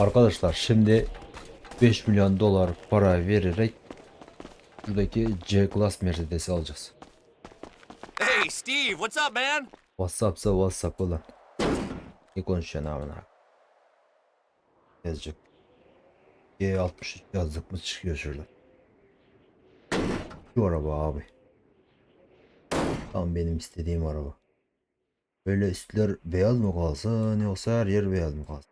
Arkadaşlar şimdi 5 milyon dolar para vererek buradaki C-Class Mercedes'i alacağız. Hey, Steve, what's up, man? WhatsApp'sa WhatsApp olan. Ne konuşuyorsun amına? Yazacak. G63 yazdık mı çıkıyor şurada. Şu araba abi. Tam benim istediğim araba. Böyle üstler beyaz mı kalsın yoksa her yer beyaz mı kalsın?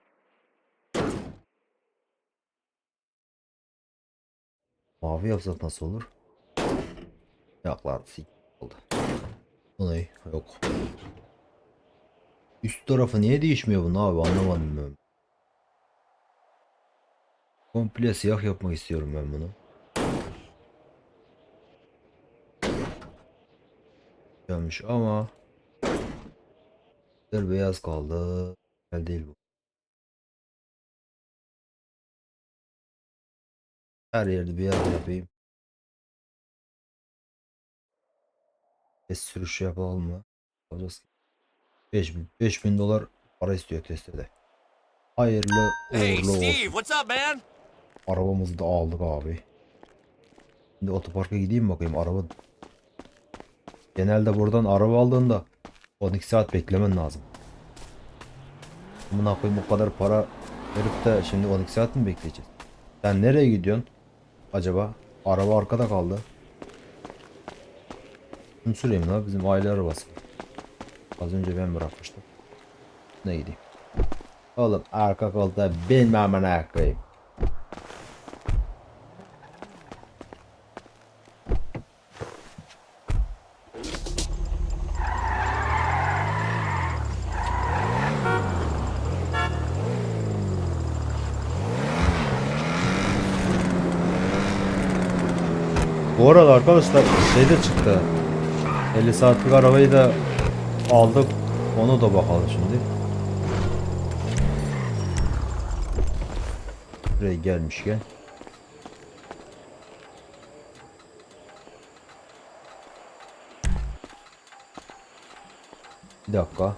Mavi yapsak nasıl olur? Yok lan oldu. O ne? Yok. Üst tarafı niye değişmiyor bunu abi anlamadım ben. Komple siyah yapmak istiyorum ben bunu. Gelmiş ama beyaz kaldı. Güzel değil bu. Her yerde beyaz yapayım. Test sürüşü yapalım mı? Alacağız. 5000 dolar para istiyor testede. Hayırlı Hey, uğurlu Steve, olsun. what's up, man? Arabamızı da aldık abi. Şimdi otoparka gideyim bakayım araba. Genelde buradan araba aldığında 12 saat beklemen lazım. Buna koyayım o kadar para verip de şimdi 12 saat mi bekleyeceğiz? Sen nereye gidiyorsun acaba? Araba arkada kaldı. Bunu süreyim la bizim aile arabası. Az önce ben bırakmıştım. Ne gideyim? Oğlum arka koltuğa bilmem ne koyayım. Bu arada arkadaşlar şey de çıktı. 50 saatlik arabayı da aldık. Onu da bakalım şimdi. Buraya gelmişken. Bir dakika.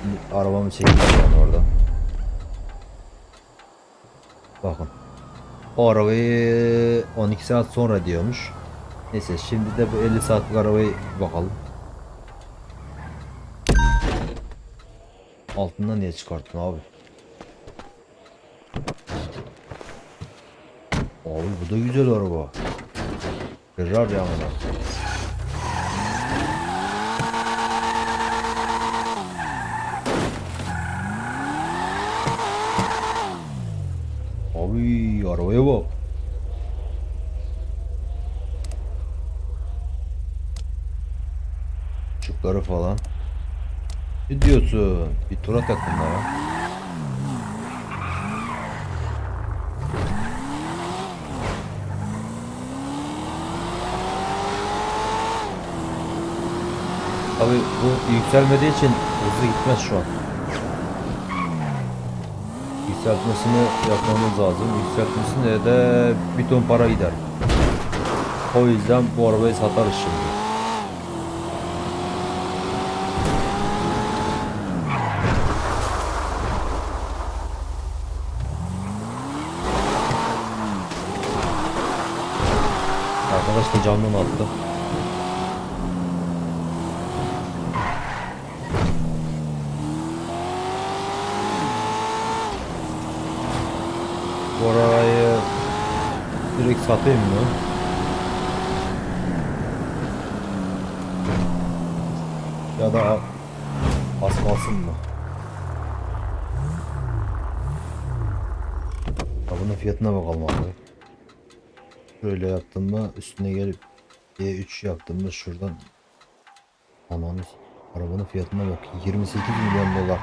Şimdi arabamı çekeceğim orada. Bakın. O arabayı 12 saat sonra diyormuş. Neyse şimdi de bu 50 saatlik arabayı bakalım. Altından niye çıkarttın abi? Abi bu da güzel araba. Ferrari ya bana. Abi arabaya bak. Işıkları falan. Ne diyorsun? Bir tur at yakında ya. Abi bu yükselmediği için hızlı gitmez şu an. Yükseltmesini yapmamız lazım. Yükseltmesine de bir ton para gider. O yüzden bu arabayı satarız şimdi. Arkadaş da camdan attı. Bu arabayı direkt satayım mı? Ya da asmalsın mı? Ya bunun fiyatına bakalım abi. Şöyle yaptım mı üstüne gelip E3 yaptım mı şuradan ananı arabanın fiyatına bak 28 milyon dolar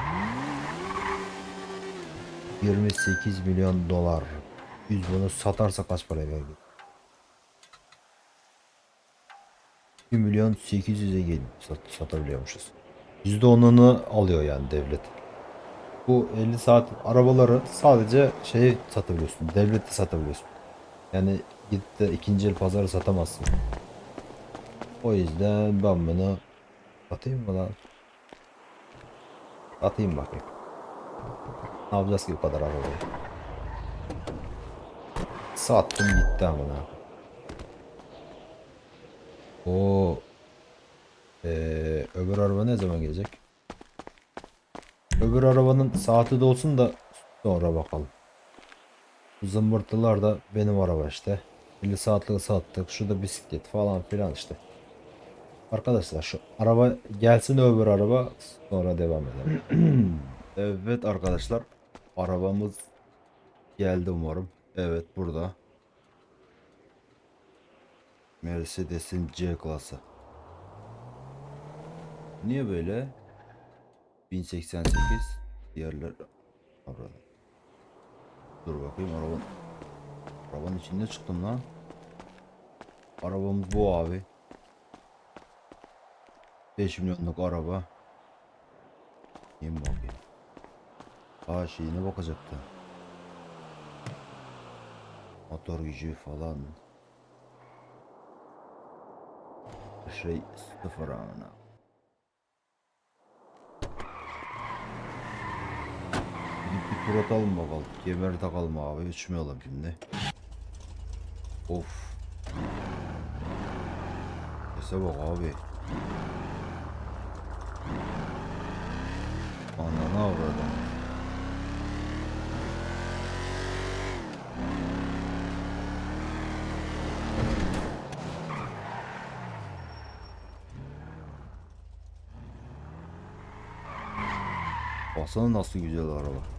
28 milyon dolar biz bunu satarsa kaç paraya verir? 1 milyon 800'e satabiliyormuşuz. %10'unu alıyor yani devlet. Bu 50 saat arabaları sadece şey satabiliyorsun. Devlete satabiliyorsun. Yani gidip de ikinci el pazarı satamazsın. O yüzden ben bunu satayım mı lan? Atayım bakayım. Ne yapacağız ki bu kadar arabayı? Sattım gitti amına. O öbür araba ne zaman gelecek? Öbür arabanın saati de olsun da sonra bakalım. Bu zımbırtılar da benim araba işte. 50 saatlik sattık. Şurada bisiklet falan filan işte. Arkadaşlar şu araba gelsin, öbür araba, sonra devam edelim. Evet arkadaşlar, arabamız geldi umarım. Evet, burada. Mercedes'in C klası. Niye böyle? 1088 diğerler arada. Dur bakayım, arabanın içinde çıktım lan. Arabamız bu abi. 5 milyonluk araba. Niye mi bakayım? Şeyine bakacaktı. Motor gücü falan. Şey sıfır amına. Bir tur atalım bakalım. Kemeri takalım abi. Uçmayalım şimdi. Of. Sese bak abi. Ananı avradım. Baksana nasıl güzel araba.